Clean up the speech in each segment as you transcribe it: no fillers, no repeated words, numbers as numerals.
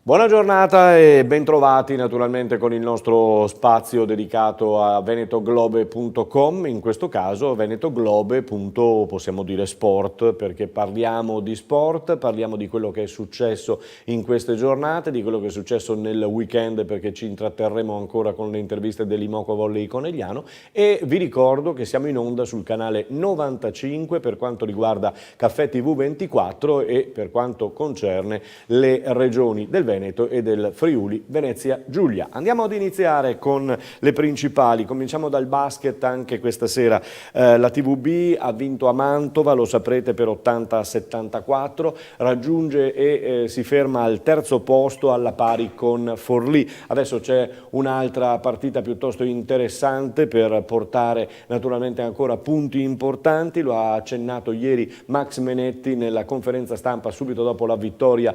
Buona giornata e bentrovati naturalmente con il nostro spazio dedicato a venetoglobe.com, in questo caso venetoglobe. Possiamo dire sport, perché parliamo di sport, parliamo di quello che è successo in queste giornate, di quello che è successo nel weekend, perché ci intratterremo ancora con le interviste dell'Imoco Volley Conegliano, e vi ricordo che siamo in onda sul canale 95 per quanto riguarda Caffè TV 24 e per quanto concerne le regioni del Veneto e del Friuli Venezia Giulia. Andiamo ad iniziare con le principali, cominciamo dal basket. Anche questa sera la TVB ha vinto a Mantova, lo saprete, per 80-74, raggiunge e si ferma al terzo posto alla pari con Forlì. Adesso c'è un'altra partita piuttosto interessante per portare naturalmente ancora punti importanti, lo ha accennato ieri Max Menetti nella conferenza stampa subito dopo la vittoria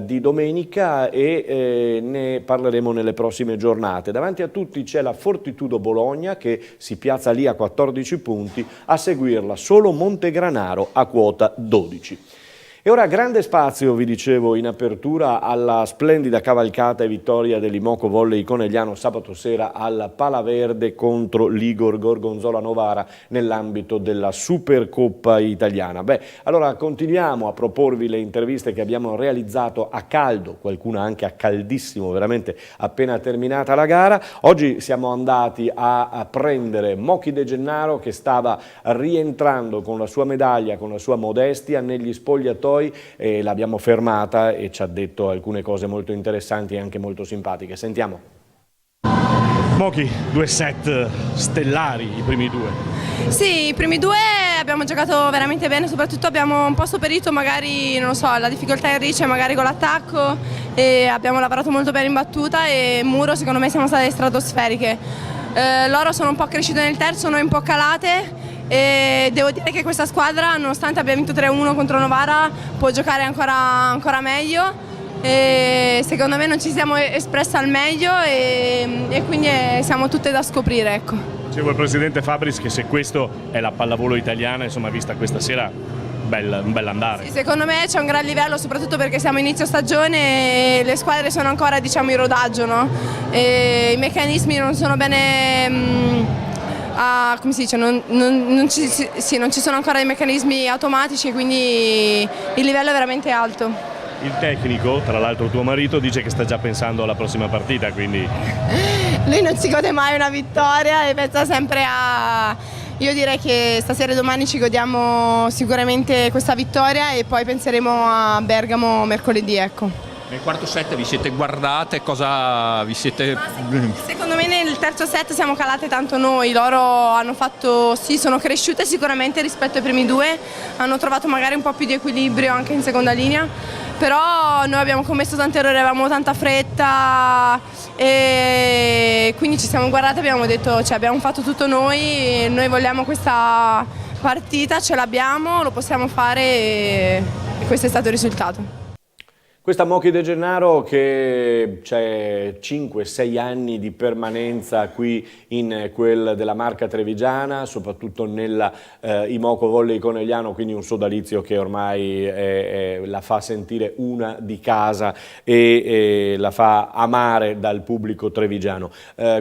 di domenica, e ne parleremo nelle prossime giornate. Davanti a tutti c'è la Fortitudo Bologna che si piazza lì a 14 punti, a seguirla solo Montegranaro a quota 12. E ora grande spazio, vi dicevo in apertura, alla splendida cavalcata e vittoria dell'Imoco Volley Conegliano sabato sera al Palaverde contro l'Igor Gorgonzola Novara nell'ambito della Supercoppa italiana. Allora continuiamo a proporvi le interviste che abbiamo realizzato a caldo, qualcuna anche a caldissimo, veramente appena terminata la gara. Oggi siamo andati a prendere Mochi De Gennaro, che stava rientrando con la sua medaglia, con la sua modestia negli spogliatoi, e l'abbiamo fermata e ci ha detto alcune cose molto interessanti e anche molto simpatiche. Sentiamo. Mochi, 2 set stellari, i primi due. Sì, i primi due abbiamo giocato veramente bene, soprattutto abbiamo un po' sopperito magari, non lo so, la difficoltà in Rice magari con l'attacco, e abbiamo lavorato molto bene in battuta, e Muro secondo me siamo state stratosferiche. Loro sono un po' cresciute nel terzo, noi un po' calate, e devo dire che questa squadra, nonostante abbia vinto 3-1 contro Novara, può giocare ancora meglio, e secondo me non ci siamo espresse al meglio, e quindi siamo tutte da scoprire, ecco. Dicevo il presidente Fabris che se questo è la pallavolo italiana, insomma, vista questa sera, un bel andare. Sì, secondo me c'è un gran livello, soprattutto perché siamo inizio stagione e le squadre sono ancora, diciamo, in rodaggio, no? E i meccanismi non sono bene... come si dice, non ci sono ancora dei meccanismi automatici, quindi il livello è veramente alto. Il tecnico, tra l'altro tuo marito, dice che sta già pensando alla prossima partita, quindi... Lui non si gode mai una vittoria e pensa sempre a... Io direi che stasera e domani ci godiamo sicuramente questa vittoria, e poi penseremo a Bergamo mercoledì, ecco. Nel quarto set vi siete guardate, cosa vi siete... Secondo me nel terzo set siamo calate tanto noi, loro hanno fatto, sì, sono cresciute sicuramente rispetto ai primi due, hanno trovato magari un po' più di equilibrio anche in seconda linea, però noi abbiamo commesso tanti errori, avevamo tanta fretta, e quindi ci siamo guardate e abbiamo detto, cioè, abbiamo fatto tutto noi vogliamo questa partita, ce l'abbiamo, lo possiamo fare, e questo è stato il risultato. Questa Mochi De Gennaro che c'è 5-6 anni di permanenza qui in quel della Marca Trevigiana, soprattutto nella Imoco Volley Conegliano, quindi un sodalizio che ormai la fa sentire una di casa e la fa amare dal pubblico trevigiano.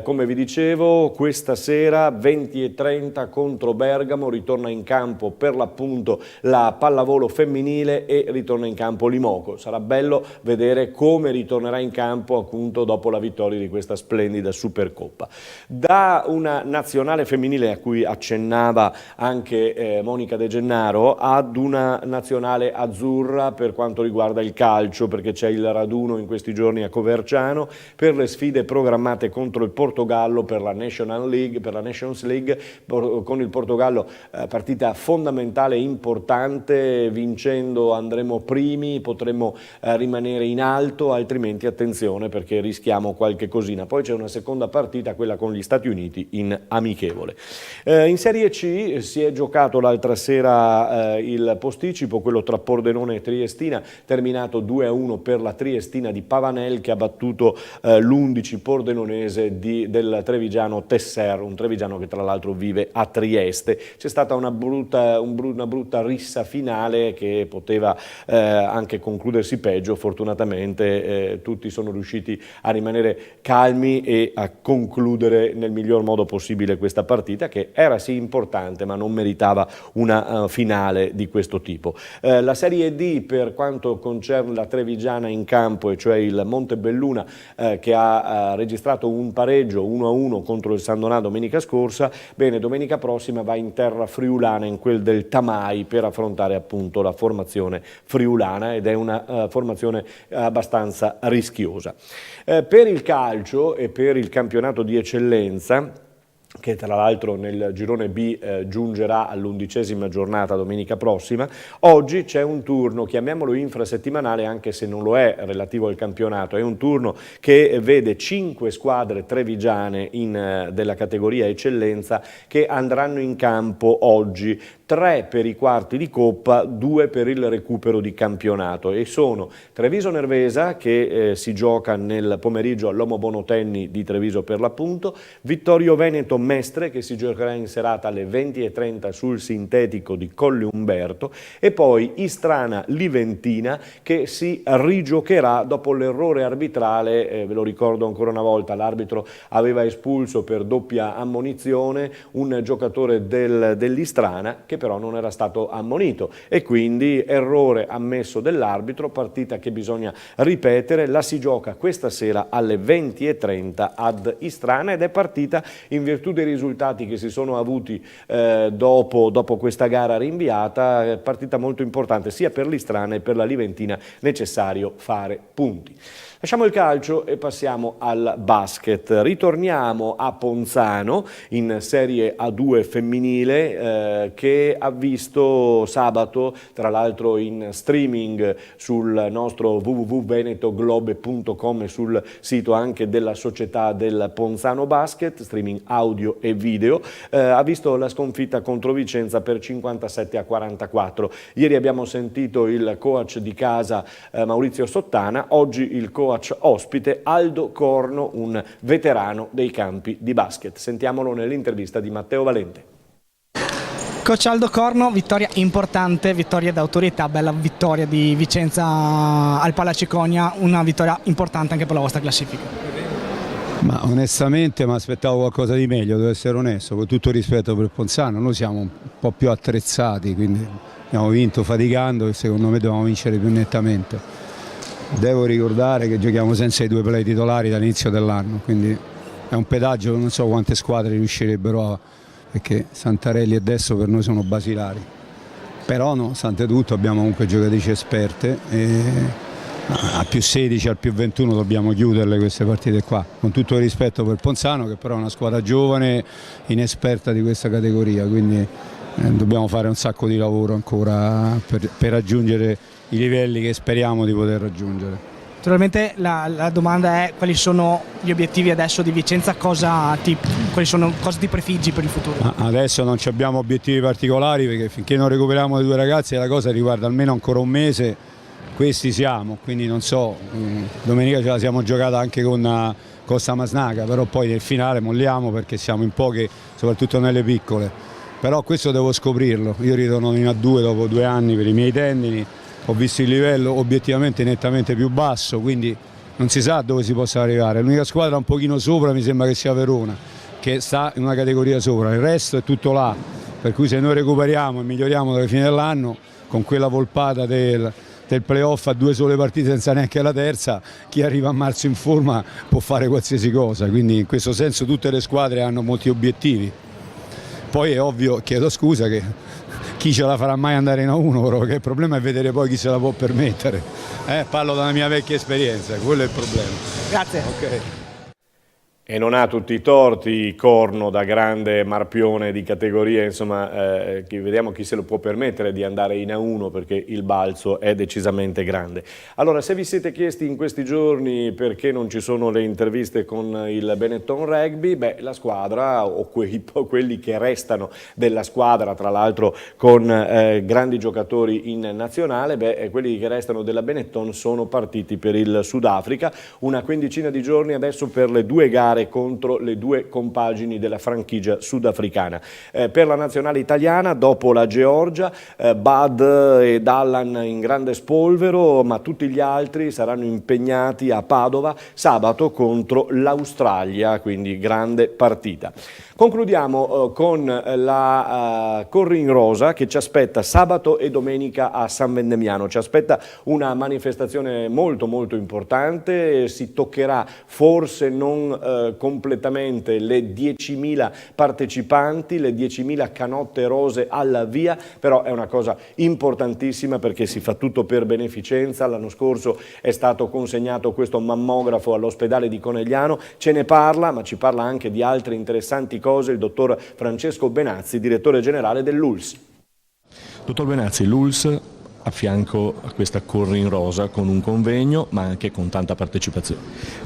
Come vi dicevo, questa sera 20:30 contro Bergamo ritorna in campo per l'appunto la pallavolo femminile e ritorna in campo l'Imoco. Sarà bello vedere come ritornerà in campo appunto dopo la vittoria di questa splendida Supercoppa. Da una nazionale femminile a cui accennava anche Monica De Gennaro ad una nazionale azzurra per quanto riguarda il calcio, perché c'è il raduno in questi giorni a Coverciano per le sfide programmate contro il Portogallo per la Nations League, con il Portogallo partita fondamentale e importante, vincendo andremo primi, potremmo rimanere in alto, altrimenti attenzione perché rischiamo qualche cosina. Poi c'è una seconda partita, quella con gli Stati Uniti in amichevole. In Serie C si è giocato l'altra sera il posticipo, quello tra Pordenone e Triestina, terminato 2-1 per la Triestina di Pavanel, che ha battuto l'11 pordenonese del trevigiano Tesser, un trevigiano che tra l'altro vive a Trieste. C'è stata una brutta rissa finale che poteva anche concludersi peggio, fortunatamente tutti sono riusciti a rimanere calmi e a concludere nel miglior modo possibile questa partita, che era sì importante ma non meritava una finale di questo tipo. La Serie D, per quanto concerne la Trevigiana in campo, e cioè il Montebelluna che ha registrato un pareggio 1-1 contro il San Donà domenica scorsa, bene, domenica prossima va in terra friulana, in quel del Tamai, per affrontare appunto la formazione friulana, ed è una formazione abbastanza rischiosa. Per il calcio e per il campionato di eccellenza, che tra l'altro nel girone B giungerà all'11ª giornata domenica prossima, oggi c'è un turno, chiamiamolo infrasettimanale anche se non lo è relativo al campionato, è un turno che vede 5 squadre trevigiane della categoria eccellenza che andranno in campo oggi, 3 per i quarti di coppa, 2 per il recupero di campionato, e sono Treviso Nervesa, che si gioca nel pomeriggio all'Omo Bonotenni di Treviso per l'appunto, Vittorio Veneto Mestre, che si giocherà in serata alle 20:30 sul sintetico di Colle Umberto, e poi Istrana Liventina, che si rigiocherà dopo l'errore arbitrale. Ve lo ricordo ancora una volta, l'arbitro aveva espulso per doppia ammonizione un giocatore dell'Istrana che però non era stato ammonito, e quindi errore ammesso dell'arbitro, partita che bisogna ripetere. La si gioca questa sera alle 20:30 ad Istrana, ed è partita in virtù dei risultati che si sono avuti dopo questa gara rinviata, partita molto importante sia per l'Istrana e per la Liventina, necessario fare punti. Lasciamo il calcio e passiamo al basket. Ritorniamo a Ponzano in Serie A2 femminile, che ha visto sabato, tra l'altro in streaming sul nostro www.venetoglobe.com e sul sito anche della società del Ponzano Basket, streaming audio e video, ha visto la sconfitta contro Vicenza per 57-44. Ieri abbiamo sentito il coach di casa Maurizio Sottana, oggi il coach ospite Aldo Corno, un veterano dei campi di basket. Sentiamolo nell'intervista di Matteo Valente. Coach Aldo Corno, vittoria importante, vittoria d'autorità, bella vittoria di Vicenza al Palaciconia, una vittoria importante anche per la vostra classifica. Ma onestamente mi aspettavo qualcosa di meglio, devo essere onesto, con tutto il rispetto per Ponzano. Noi siamo un po' più attrezzati, quindi abbiamo vinto faticando e secondo me dobbiamo vincere più nettamente. Devo ricordare che giochiamo senza i 2 play titolari dall'inizio dell'anno, quindi è un pedaggio, non so quante squadre riuscirebbero a, perché Santarelli e Desso per noi sono basilari. Però nonostante tutto abbiamo comunque giocatrici esperte e a più 16, al più 21 dobbiamo chiuderle queste partite qua, con tutto il rispetto per Ponzano, che però è una squadra giovane, inesperta di questa categoria, quindi dobbiamo fare un sacco di lavoro ancora per raggiungere i livelli che speriamo di poter raggiungere. Naturalmente la domanda è: quali sono gli obiettivi adesso di Vicenza, cosa ti prefiggi per il futuro? Adesso non abbiamo obiettivi particolari, perché finché non recuperiamo le 2 ragazze la cosa riguarda almeno ancora un mese, questi siamo, quindi non so, domenica ce la siamo giocata anche con Costa Masnaca, però poi nel finale molliamo perché siamo in poche, soprattutto nelle piccole, però questo devo scoprirlo. Io ritorno in A2 dopo 2 anni per i miei tendini, ho visto il livello obiettivamente nettamente più basso, quindi non si sa dove si possa arrivare. L'unica squadra un pochino sopra mi sembra che sia Verona, che sta in una categoria sopra, il resto è tutto là, per cui se noi recuperiamo e miglioriamo dalla fine dell'anno, con quella volpata del playoff a 2 sole partite senza neanche la terza, chi arriva a marzo in forma può fare qualsiasi cosa, quindi in questo senso tutte le squadre hanno molti obiettivi. Poi è ovvio, chiedo scusa, che chi ce la farà mai andare in A1, però, che il problema è vedere poi chi se la può permettere. Parlo dalla mia vecchia esperienza, quello è il problema. Grazie. Okay. E non ha tutti i torti Corno, da grande marpione di categoria, insomma, vediamo chi se lo può permettere di andare in A1, perché il balzo è decisamente grande. Allora, se vi siete chiesti in questi giorni perché non ci sono le interviste con il Benetton Rugby, la squadra, o quelli che restano della squadra, tra l'altro con grandi giocatori in nazionale, quelli che restano della Benetton sono partiti per il Sudafrica, una quindicina di giorni adesso per le 2 gare giocare contro le due compagini della franchigia sudafricana. Per la nazionale italiana, dopo la Georgia, Bud e Dallan in grande spolvero, ma tutti gli altri saranno impegnati a Padova sabato contro l'Australia, quindi grande partita. Concludiamo con la Corrin Rosa che ci aspetta sabato e domenica a San Vendemiano. Ci aspetta una manifestazione molto molto importante, si toccherà forse non completamente le 10.000 partecipanti, le 10.000 canotte rose alla via, però è una cosa importantissima perché si fa tutto per beneficenza. L'anno scorso è stato consegnato questo mammografo all'ospedale di Conegliano, ce ne parla, ma ci parla anche di altre interessanti cose il dottor Francesco Benazzi, direttore generale dell'ULSS. Dottor Benazzi, l'ULSS a fianco a questa Corrin Rosa con un convegno ma anche con tanta partecipazione.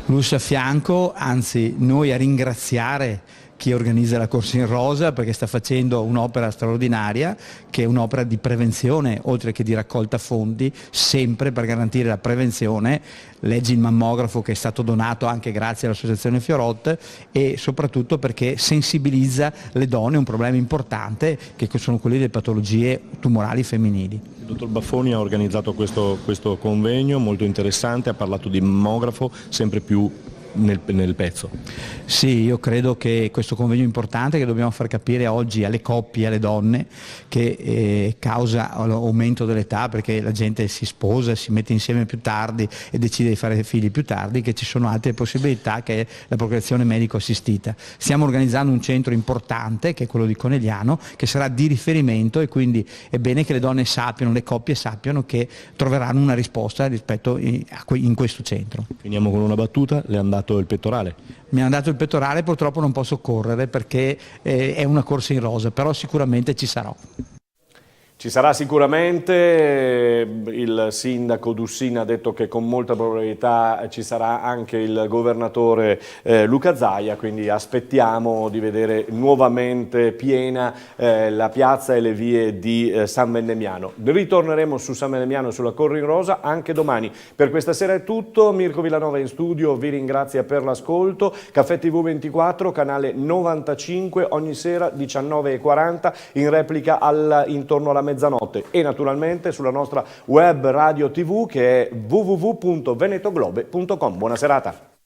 L'ULSS a fianco, anzi noi a ringraziare chi organizza la Corrin Rosa perché sta facendo un'opera straordinaria che è un'opera di prevenzione oltre che di raccolta fondi, sempre per garantire la prevenzione. Leggi il mammografo che è stato donato anche grazie all'associazione Fiorot e soprattutto perché sensibilizza le donne a un problema importante che sono quelli delle patologie tumorali femminili. Il dottor Baffoni ha organizzato questo convegno molto interessante, ha parlato di mammografo sempre più nel pezzo. Sì, io credo che questo convegno importante che dobbiamo far capire oggi alle coppie, alle donne, che causa l'aumento dell'età perché la gente si sposa, si mette insieme più tardi e decide di fare figli più tardi, che ci sono altre possibilità che è la procreazione medico assistita. Stiamo organizzando un centro importante che è quello di Conegliano che sarà di riferimento e quindi è bene che le donne sappiano, le coppie sappiano che troveranno una risposta rispetto in questo centro. Finiamo con una battuta, le è andato il pettorale? Mi hanno dato il pettorale, purtroppo non posso correre perché è una corsa in rosa, però sicuramente ci sarò. Ci sarà sicuramente, il sindaco Dussina ha detto che con molta probabilità ci sarà anche il governatore Luca Zaia, quindi aspettiamo di vedere nuovamente piena la piazza e le vie di San Vendemiano. Ritorneremo su San Vendemiano e sulla Corrin Rosa anche domani. Per questa sera è tutto, Mirko Villanova in studio vi ringrazia per l'ascolto. Caffè TV 24, canale 95, ogni sera 19:40, in replica intorno alla mezzanotte e naturalmente sulla nostra web radio TV che è www.venetoglobe.com. Buona serata.